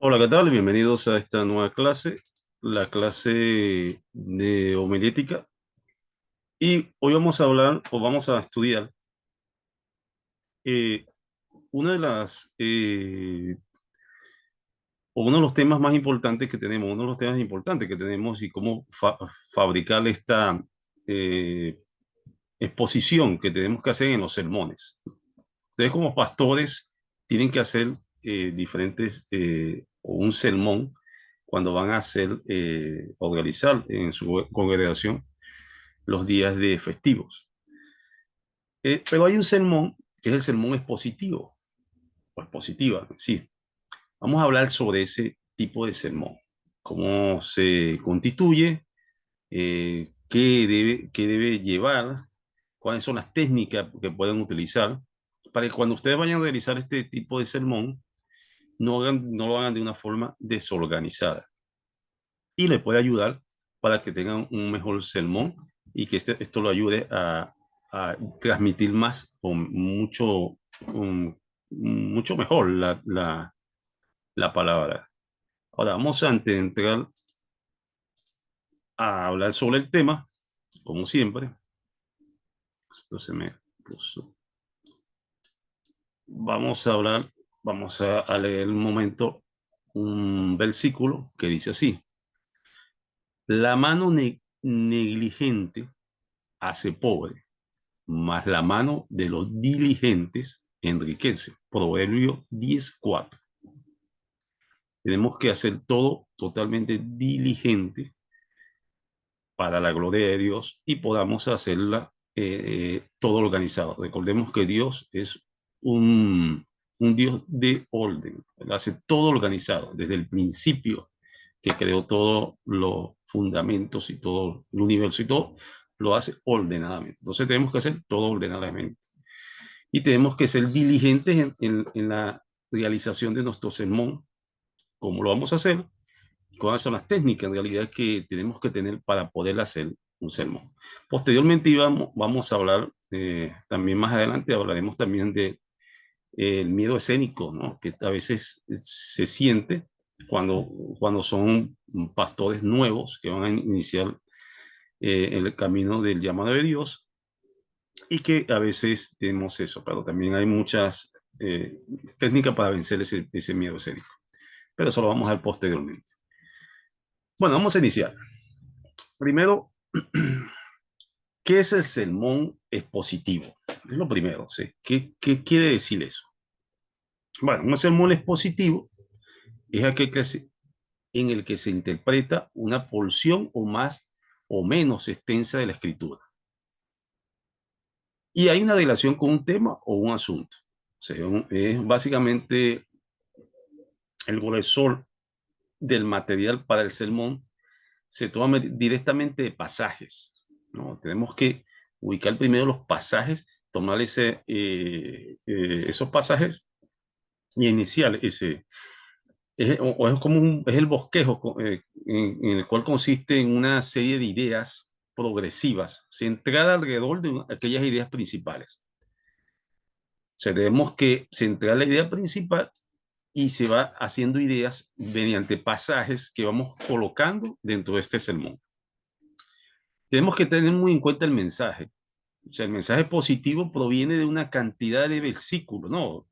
Hola, ¿qué tal? Bienvenidos a esta nueva clase, la clase de homilética. Y hoy vamos a hablar o vamos a estudiar eh, una de las o uno de los temas más importantes que tenemos, uno de los temas importantes que tenemos y cómo fabricar esta eh, exposición que tenemos que hacer en los sermones. Ustedes como pastores tienen que hacer diferentes o un sermón cuando van a hacer o realizar en su congregación los días de festivos. Pero hay un sermón que es el sermón expositivo o expositiva, sí. Vamos a hablar sobre ese tipo de sermón, cómo se constituye, qué debe llevar, cuáles son las técnicas que pueden utilizar para que cuando ustedes vayan a realizar este tipo de sermón, no lo hagan de una forma desorganizada y le puede ayudar para que tengan un mejor sermón y que esto lo ayude a transmitir más o mucho mejor la palabra. Ahora vamos a entrar a hablar sobre el tema, como siempre. Esto se me puso. Vamos a hablar, vamos a leer un momento un versículo que dice así: la mano negligente hace pobre, mas la mano de los diligentes enriquece. Proverbio 10:4. Tenemos que hacer todo totalmente diligente para la gloria de Dios y podamos hacerla todo organizado. Recordemos que Dios es un Dios de orden. Él hace todo organizado desde el principio que creó todos los fundamentos y todo el universo y todo, lo hace ordenadamente. Entonces tenemos que hacer todo ordenadamente. Y tenemos que ser diligentes en la realización de nuestro sermón. ¿Cómo lo vamos a hacer? ¿Cuáles son las técnicas en realidad que tenemos que tener para poder hacer un sermón? Posteriormente vamos a hablar, también más adelante hablaremos también de el miedo escénico, ¿no? Que a veces se siente cuando son pastores nuevos que van a iniciar el camino del llamado de Dios y que a veces tenemos eso, pero también hay muchas técnicas para vencer ese miedo escénico. Pero eso lo vamos a ver posteriormente. Bueno, vamos a iniciar. Primero, ¿qué es el sermón expositivo? Es lo primero, ¿sí? ¿Qué quiere decir eso? Bueno, un sermón expositivo es aquel en el que se interpreta una porción o más o menos extensa de la escritura. Y hay una relación con un tema o un asunto. O sea, es básicamente el gruesor del material para el sermón se toma directamente de pasajes, ¿no? Tenemos que ubicar primero los pasajes, tomar esos pasajes y iniciar ese. O es como es el bosquejo en el cual consiste en una serie de ideas progresivas, centrada alrededor de aquellas ideas principales. O sea, tenemos que centrar la idea principal y se va haciendo ideas mediante pasajes que vamos colocando dentro de este sermón. Tenemos que tener muy en cuenta el mensaje. O sea, el mensaje positivo proviene de una cantidad de versículos, ¿no?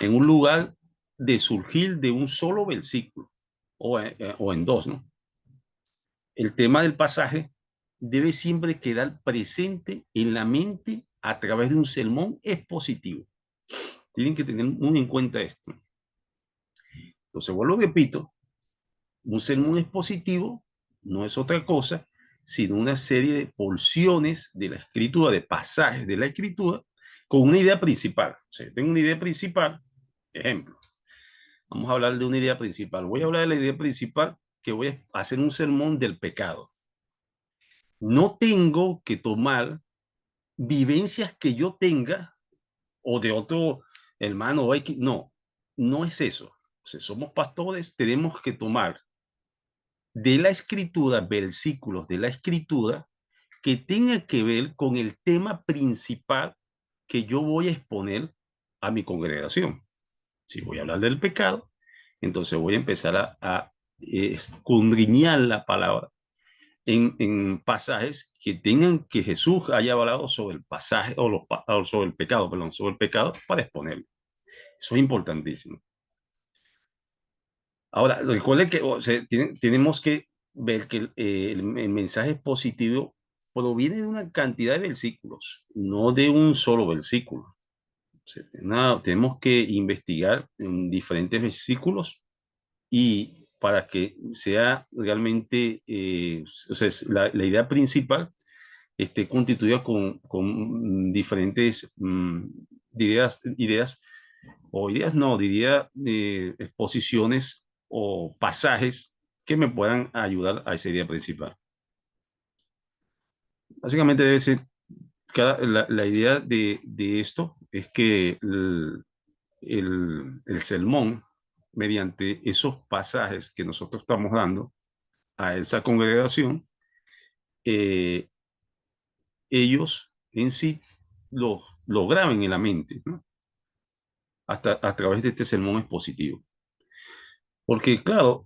En un lugar de surgir de un solo versículo o en dos, ¿no? El tema del pasaje debe siempre quedar presente en la mente a través de un sermón expositivo. Tienen que tener muy en cuenta esto. Entonces, vuelvo repito, un sermón expositivo no es otra cosa sino una serie de porciones de la escritura, de pasajes de la escritura, con una idea principal. O sea, tengo una idea principal, ejemplo, vamos a hablar de una idea principal. Voy a hablar de la idea principal que voy a hacer un sermón del pecado. No tengo que tomar vivencias que yo tenga o de otro hermano o X. No, no es eso. O sea, somos pastores, tenemos que tomar de la escritura, versículos de la escritura que tenga que ver con el tema principal que yo voy a exponer a mi congregación. Si voy a hablar del pecado, Entonces voy a empezar a escudriñar la palabra en pasajes que tengan que Jesús haya hablado sobre el pasaje o sobre el pecado, perdón, sobre el pecado para exponerlo. Eso es importantísimo. Ahora, recuerde que o sea, tenemos que ver que el mensaje positivo proviene de una cantidad de versículos, no de un solo versículo. O sea, tenemos que investigar en diferentes versículos y para que sea realmente, o sea, la idea principal esté constituida con diferentes ideas, o ideas no, diría exposiciones o pasajes que me puedan ayudar a esa idea principal. Básicamente debe ser, la idea de esto es que el sermón, mediante esos pasajes que nosotros estamos dando a esa congregación, eh, ellos en sí lo graben en la mente, ¿no? Hasta a través de este sermón expositivo. Porque claro,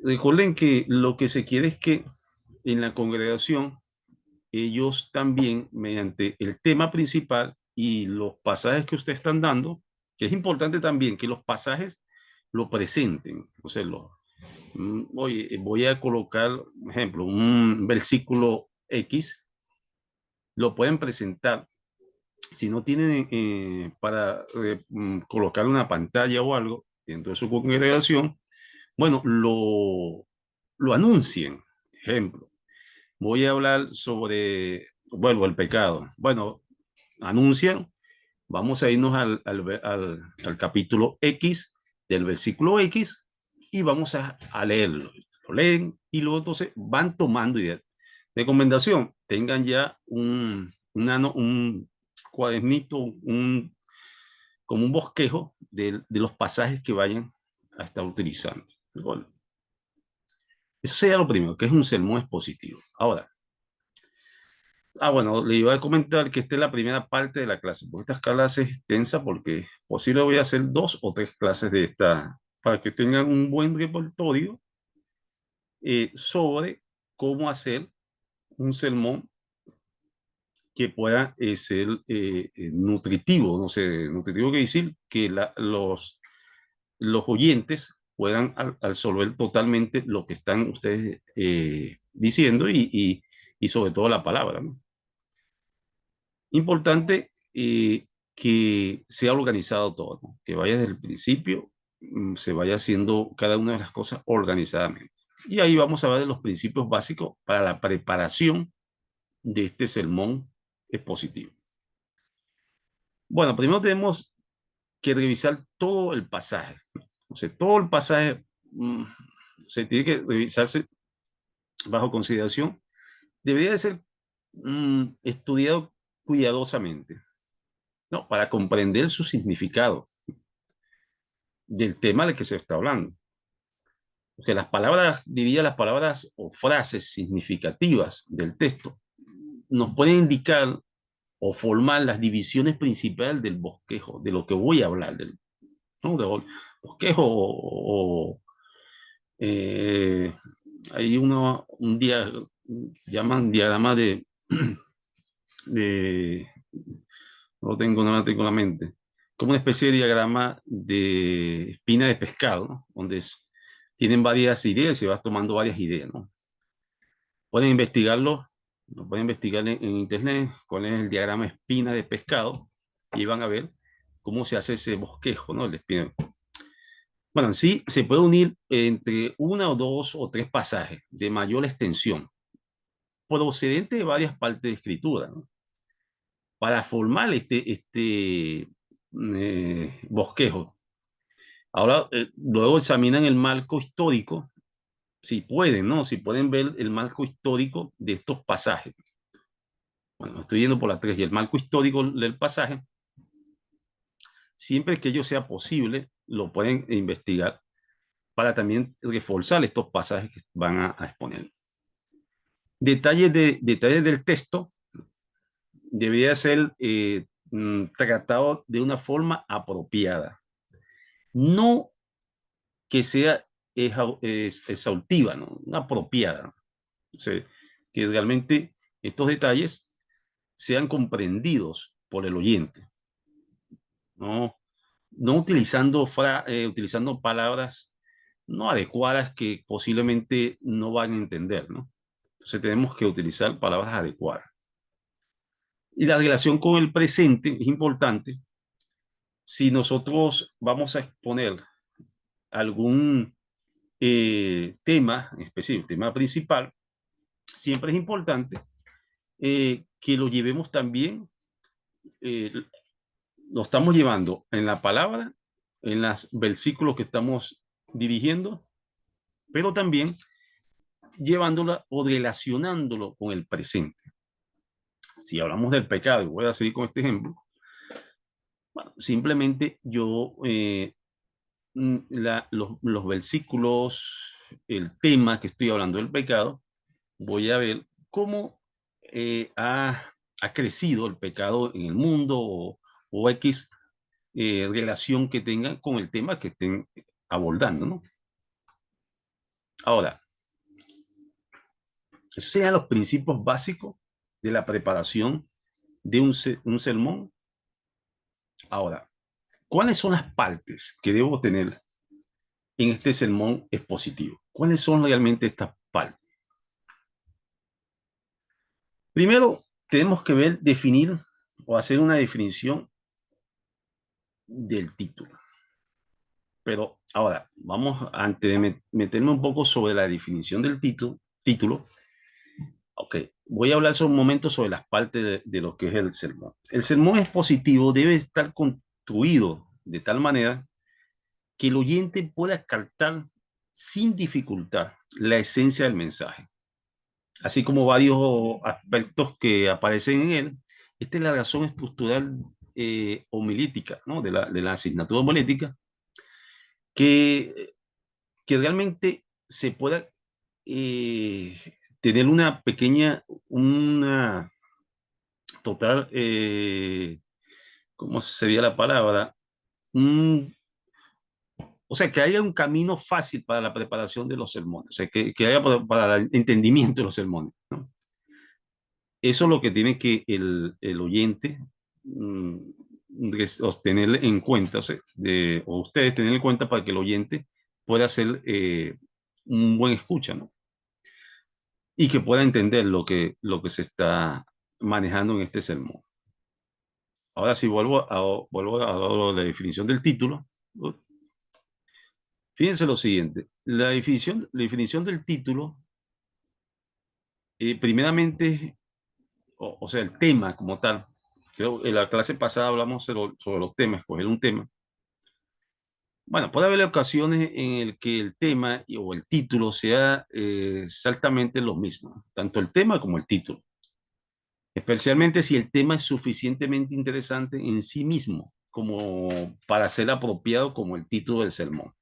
recuerden que lo que se quiere es que en la congregación ellos también, mediante el tema principal y los pasajes que ustedes están dando, que es importante también que los pasajes lo presenten. O sea, oye, voy a colocar, por ejemplo, un versículo X, lo pueden presentar. Si no tienen para colocar una pantalla o algo dentro de su congregación, bueno, lo anuncien. Ejemplo, voy a hablar sobre, bueno, el pecado. Bueno, anuncian, vamos a irnos al capítulo X del versículo X y vamos a leerlo. Lo leen y luego entonces van tomando ideas. Recomendación, tengan ya un cuadernito, como un bosquejo de los pasajes que vayan a estar utilizando. Bueno, eso sería lo primero, que es un sermón expositivo. Ahora, bueno, le iba a comentar que esta es la primera parte de la clase, porque esta clase es extensa porque posible voy a hacer 2 o 3 clases de esta, para que tengan un buen repertorio sobre cómo hacer un sermón que pueda ser nutritivo, no sé, nutritivo quiere decir que los oyentes puedan absorber totalmente lo que están ustedes diciendo y sobre todo la palabra, ¿no? Importante que sea organizado todo, ¿no? Que vaya desde el principio, se vaya haciendo cada una de las cosas organizadamente. Y ahí vamos a ver los principios básicos para la preparación de este sermón expositivo. Bueno, primero tenemos que revisar todo el pasaje. O sea, todo el pasaje se tiene que revisarse bajo consideración. Debería de ser estudiado cuidadosamente, ¿no? Para comprender su significado del tema del que se está hablando. Porque las palabras, diría las palabras o frases significativas del texto, nos pueden indicar o formar las divisiones principales del bosquejo, de lo que voy a hablar, ¿no? Del bosquejo eh, hay un día, llaman diagrama de, no tengo nada tengo en la mente, como una especie de diagrama de espina de pescado, ¿no? Donde tienen varias ideas y se va tomando varias ideas, ¿no? Pueden investigarlo, lo pueden investigar en internet, cuál es el diagrama espina de pescado y van a ver cómo se hace ese bosquejo, ¿no? El espina. Bueno, en sí se puede unir entre 1 o 2 o 3 pasajes de mayor extensión, procedentes de varias partes de escritura, ¿no? Para formar este bosquejo. Ahora, luego examinan el marco histórico, si pueden, ¿no? Si pueden ver el marco histórico de estos pasajes. Bueno, estoy yendo por las 3 y el marco histórico del pasaje, siempre que ello sea posible, lo pueden investigar para también reforzar estos pasajes que van a exponer. Detalles del texto debería ser tratado de una forma apropiada. No que sea exhaustiva, ¿no? Una apropiada, ¿no? O sea, que realmente estos detalles sean comprendidos por el oyente, no, no utilizando, utilizando palabras no adecuadas que posiblemente no van a entender, ¿no? Entonces tenemos que utilizar palabras adecuadas. Y la relación con el presente es importante. Si nosotros vamos a exponer algún tema específico, tema principal, siempre es importante que lo llevemos también, eh, lo estamos llevando en la palabra, en los versículos que estamos dirigiendo, pero también llevándola o relacionándolo con el presente. Si hablamos del pecado, y voy a seguir con este ejemplo, bueno, simplemente yo, los versículos, el tema que estoy hablando del pecado, voy a ver cómo ha crecido el pecado en el mundo o X relación que tengan con el tema que estén abordando, ¿no? Ahora, esos sean los principios básicos de la preparación de un sermón. Ahora, ¿cuáles son las partes que debo tener en este sermón expositivo? ¿Cuáles son realmente estas partes? Primero, tenemos que ver, definir o hacer una definición del título. Pero ahora, vamos, antes de meterme un poco sobre la definición del título, ok, voy a hablar sobre un momento sobre las partes de lo que es el sermón. El sermón expositivo debe estar construido de tal manera que el oyente pueda captar sin dificultad la esencia del mensaje, así como varios aspectos que aparecen en él. Esta es la razón estructural homilítica, ¿no? De la asignatura homilítica, que, que realmente se pueda eh, tener una total, ¿cómo sería la palabra? Un, o sea, que haya un camino fácil para la preparación de los sermones, o sea, que haya para el entendimiento de los sermones, ¿no? Eso es lo que tiene que el oyente mm, tener en cuenta, o sea, o ustedes tener en cuenta para que el oyente pueda hacer un buen escucha, ¿no? Y que pueda entender lo que se está manejando en este sermón. Ahora sí, vuelvo a la definición del título. Fíjense lo siguiente, la definición del título, primeramente, o sea, el tema como tal. Creo que en la clase pasada hablamos sobre los temas, escoger un tema. Bueno, puede haber ocasiones en el que el tema o el título sea exactamente lo mismo, tanto el tema como el título, especialmente si el tema es suficientemente interesante en sí mismo como para ser apropiado como el título del sermón.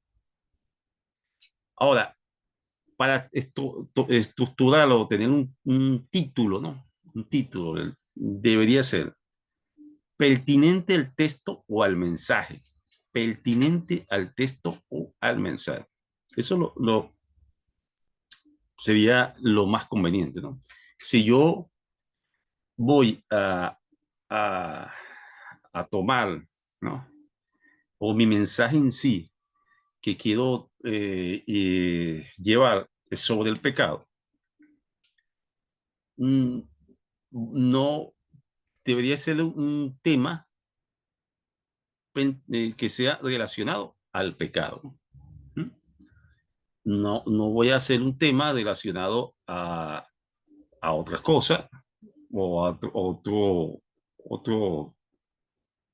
Ahora, para estructurarlo o tener un título, ¿no? Un título debería ser pertinente al texto o al mensaje. Pertinente al texto o al mensaje. Eso sería lo más conveniente, ¿no? Si yo voy a, a tomar, ¿no? O mi mensaje en sí que quiero llevar sobre el pecado, mm, no debería ser un tema que sea relacionado al pecado. ¿Mm? No, no voy a hacer un tema relacionado a otras cosas o a otro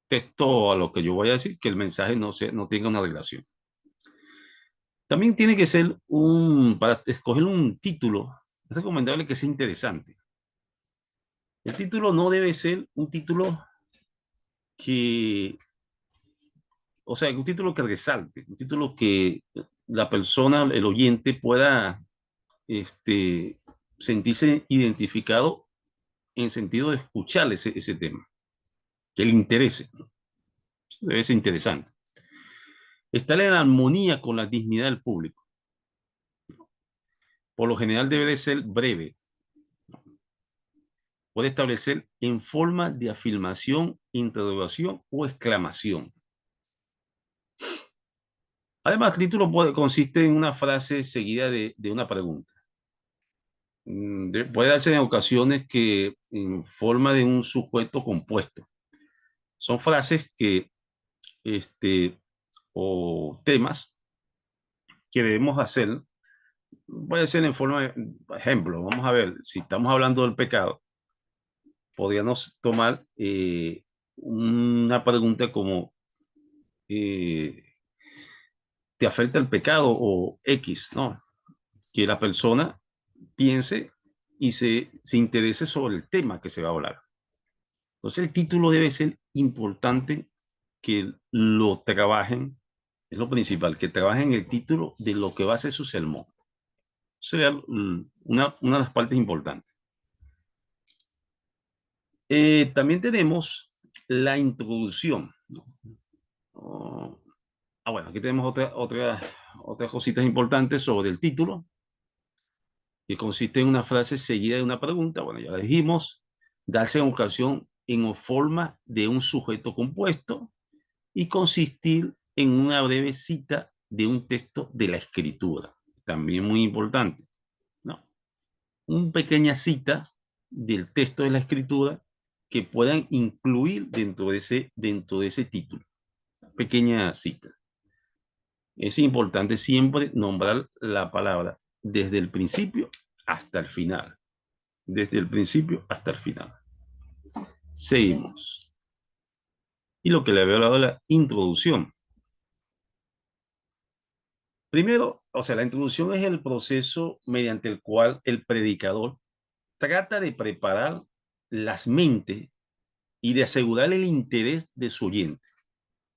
texto a lo que yo voy a decir, que el mensaje no tenga una relación. También tiene que ser para escoger un título, es recomendable que sea interesante. El título no debe ser un título que, o sea, un título que resalte, un título que la persona, el oyente pueda sentirse identificado en sentido de escuchar ese tema, que le interese, ¿no? Debe ser interesante. estar en armonía con la dignidad del público. Por lo general debe de ser breve. Puede establecer en forma de afirmación, interrogación o exclamación. Además, el título consiste en una frase seguida de una pregunta. Puede darse en ocasiones que en forma de un sujeto compuesto. Son frases que, o temas que debemos hacer. Puede ser en forma de, por ejemplo, vamos a ver, si estamos hablando del pecado, podríamos tomar una pregunta como, eh, ¿te afecta el pecado o X? ¿No? Que la persona piense y se interese sobre el tema que se va a hablar. Entonces el título debe ser importante que lo trabajen, es lo principal, que trabajen el título de lo que va a ser su sermón. Sería una de las partes importantes. También tenemos la introducción, ¿no? Bueno, aquí tenemos otras cositas importantes sobre el título, que consiste en una frase seguida de una pregunta. Bueno, ya la dijimos, darse en ocasión en forma de un sujeto compuesto y consistir en una breve cita de un texto de la escritura. También muy importante, ¿no? Una pequeña cita del texto de la escritura que puedan incluir dentro de ese título. Una pequeña cita. Es importante siempre nombrar la palabra desde el principio hasta el final. Desde el principio hasta el final. Seguimos. Y lo que le había hablado de la introducción. Primero, o sea, la introducción es el proceso mediante el cual el predicador trata de preparar las mentes y de asegurar el interés de su oyente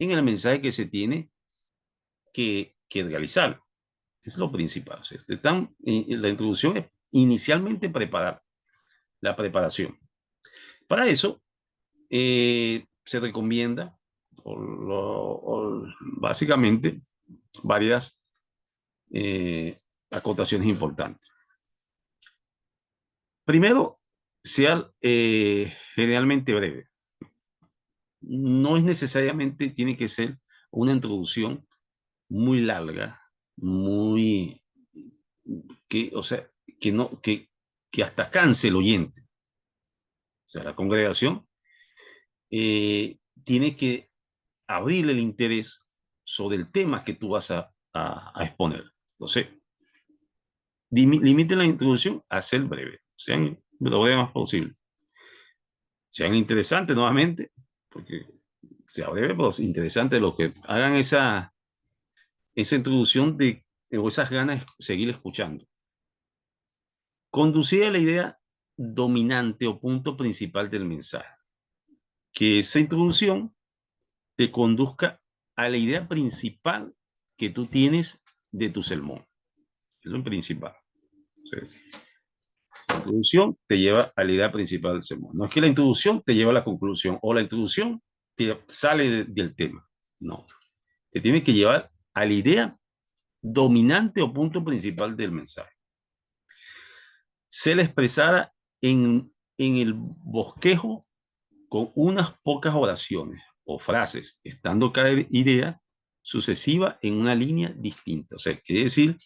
en el mensaje que se tiene que realizar. Es lo principal. O sea, la introducción es inicialmente preparar, la preparación. Para eso, se recomienda básicamente varias acotaciones importantes. Primero, sea generalmente breve. No es necesariamente, tiene que ser una introducción muy larga, muy, o sea, que no, que hasta canse el oyente. O sea, la congregación tiene que abrir el interés sobre el tema que tú vas a exponer. Entonces, limiten la introducción a ser breve, sean lo breve más posible. Sean interesantes nuevamente, porque sea breve, pero interesante lo que hagan esa introducción o esas ganas de seguir escuchando. Conducir a la idea dominante o punto principal del mensaje. Que esa introducción te conduzca a la idea principal que tú tienes de tu sermón. Es lo principal. O sea, la introducción te lleva a la idea principal del sermón. No es que la introducción te lleva a la conclusión o la introducción te sale del tema. No. Te tiene que llevar a la idea dominante o punto principal del mensaje. Ser expresada en el bosquejo con unas pocas oraciones o frases, estando cada idea sucesiva en una línea distinta. O sea, quiere decir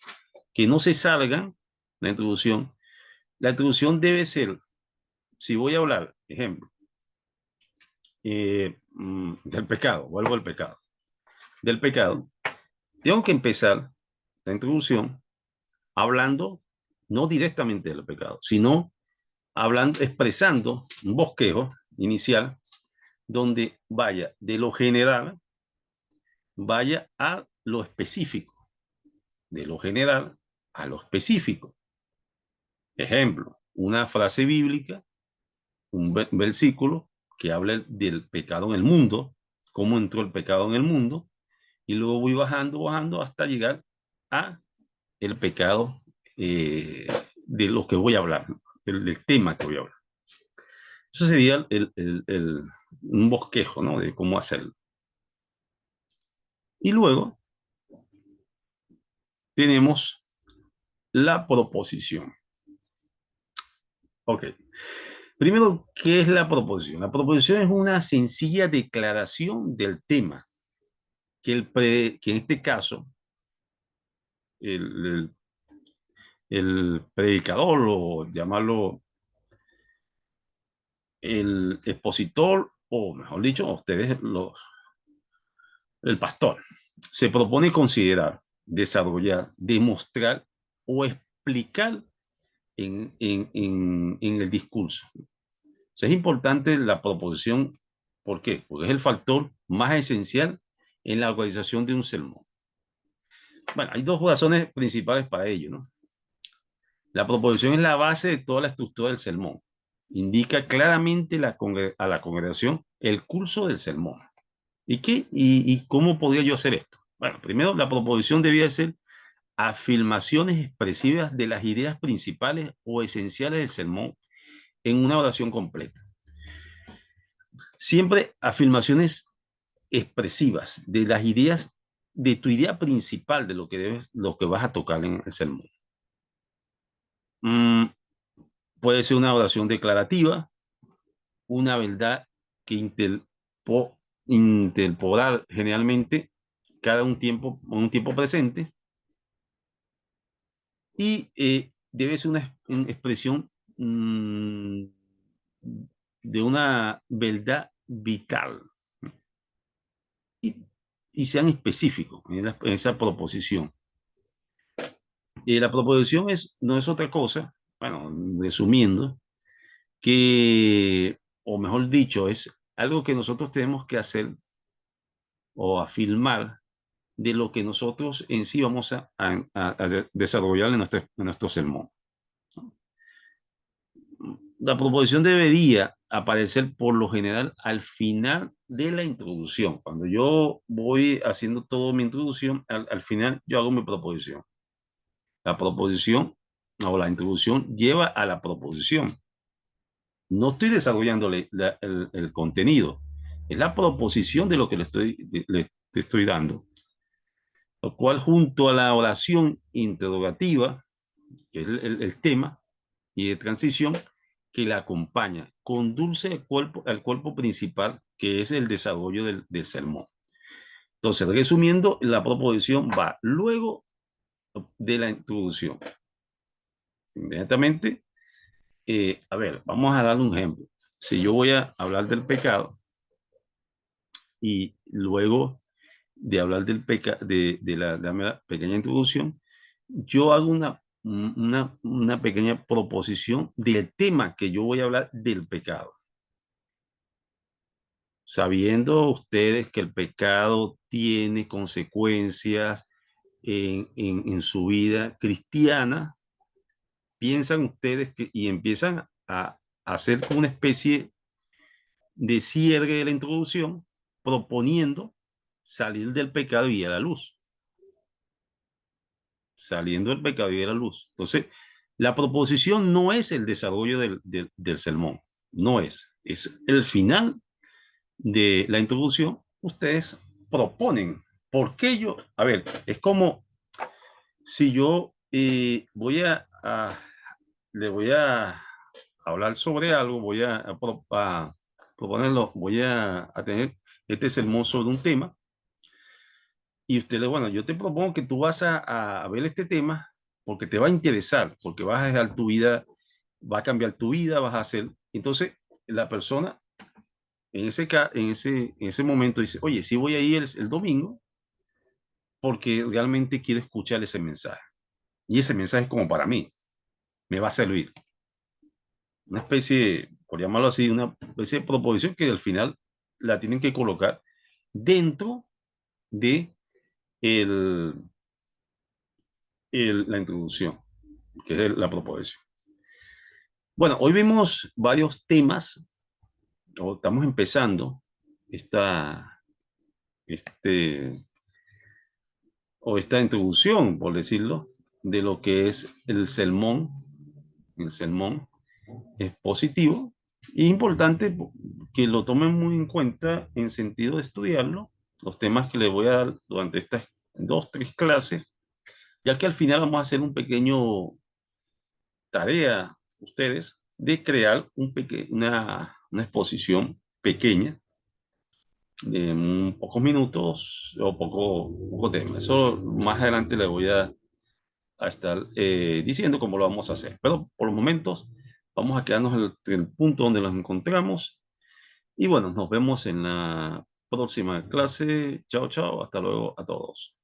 que no se salgan la introducción. La introducción debe ser, si voy a hablar, ejemplo, del pecado, vuelvo al pecado. Del pecado, tengo que empezar la introducción hablando no directamente del pecado, sino hablando, expresando un bosquejo inicial donde vaya de lo general, vaya a lo específico, de lo general a lo específico. Ejemplo, una frase bíblica, un versículo que habla del pecado en el mundo, cómo entró el pecado en el mundo, y luego voy bajando hasta llegar a el pecado de lo que voy a hablar, del tema que voy a hablar. Eso sería un bosquejo, ¿no? De cómo hacerlo. Y luego tenemos la proposición. Ok. Primero, ¿qué es la proposición? La proposición es una sencilla declaración del tema que en este caso el, el predicador o llamarlo el expositor o mejor dicho, el pastor, se propone considerar, desarrollar, demostrar o explicar en el discurso. O sea, es importante la proposición. ¿Por qué? Porque es el factor más esencial en la organización de un sermón. Bueno, hay dos razones principales para ello, ¿no? La proposición es la base de toda la estructura del sermón. Indica claramente a la congregación el curso del sermón. ¿Y cómo podría yo hacer esto? Bueno, primero, la proposición debía ser afirmaciones expresivas de las ideas principales o esenciales del sermón en una oración completa. Siempre afirmaciones expresivas de las ideas, de tu idea principal de lo que vas a tocar en el sermón. Mm, puede ser una oración declarativa, una verdad que interpolar generalmente un tiempo presente, y debe ser una expresión de una verdad vital y, y sean específicos en esa proposición. La proposición no es otra cosa, bueno, resumiendo, o mejor dicho, es algo que nosotros tenemos que hacer o afirmar de lo que nosotros en sí vamos a desarrollar en nuestro sermón. La proposición debería aparecer por lo general al final de la introducción. Cuando yo voy haciendo toda mi introducción, al final yo hago mi proposición. La proposición o la introducción lleva a la proposición. No estoy desarrollando el contenido, es la proposición de lo que le estoy dando. Lo cual, junto a la oración interrogativa, que es el tema, y de transición que la acompaña, conduce al cuerpo principal, que es el desarrollo del sermón. Entonces, resumiendo, la proposición va luego de la introducción. Inmediatamente, a ver, vamos a dar un ejemplo. Si yo voy a hablar del pecado y luego de hablar de la pequeña introducción, yo hago una pequeña proposición del tema que yo voy a hablar del pecado. Sabiendo ustedes que el pecado tiene consecuencias en su vida cristiana, piensan ustedes y empiezan a hacer como una especie de cierre de la introducción, proponiendo salir del pecado y a la luz. Saliendo del pecado y a la luz. Entonces, la proposición no es el desarrollo del sermón, no es el final de la introducción. Ustedes proponen. ¿Por qué yo? A ver, es como si yo le voy a hablar sobre algo, a proponerlo, voy a tener este sermón sobre un tema, y bueno, yo te propongo que tú vas a ver este tema porque te va a interesar, porque vas a dejar tu vida, va a cambiar tu vida, vas a hacer. Entonces, la persona en ese momento dice, oye, sí voy a ir el domingo porque realmente quiero escuchar ese mensaje. Y ese mensaje es como para mí, me va a servir. Una especie, por llamarlo así, una especie de proposición que al final la tienen que colocar dentro de el, la introducción, que es la proposición. Bueno, hoy vemos varios temas, o estamos empezando esta, este, esta introducción, por decirlo, de lo que es el sermón. El sermón es positivo y es importante que lo tomen muy en cuenta en sentido de estudiarlo. Los temas que les voy a dar durante estas 2, 3 clases ya que al final vamos a hacer un pequeño tarea, ustedes, de crear una exposición pequeña de pocos minutos o poco tema. Eso más adelante le voy a estar diciendo cómo lo vamos a hacer. Pero por los momentos vamos a quedarnos en el punto donde nos encontramos. Y bueno, nos vemos en la próxima clase. Chao, chao. Hasta luego a todos.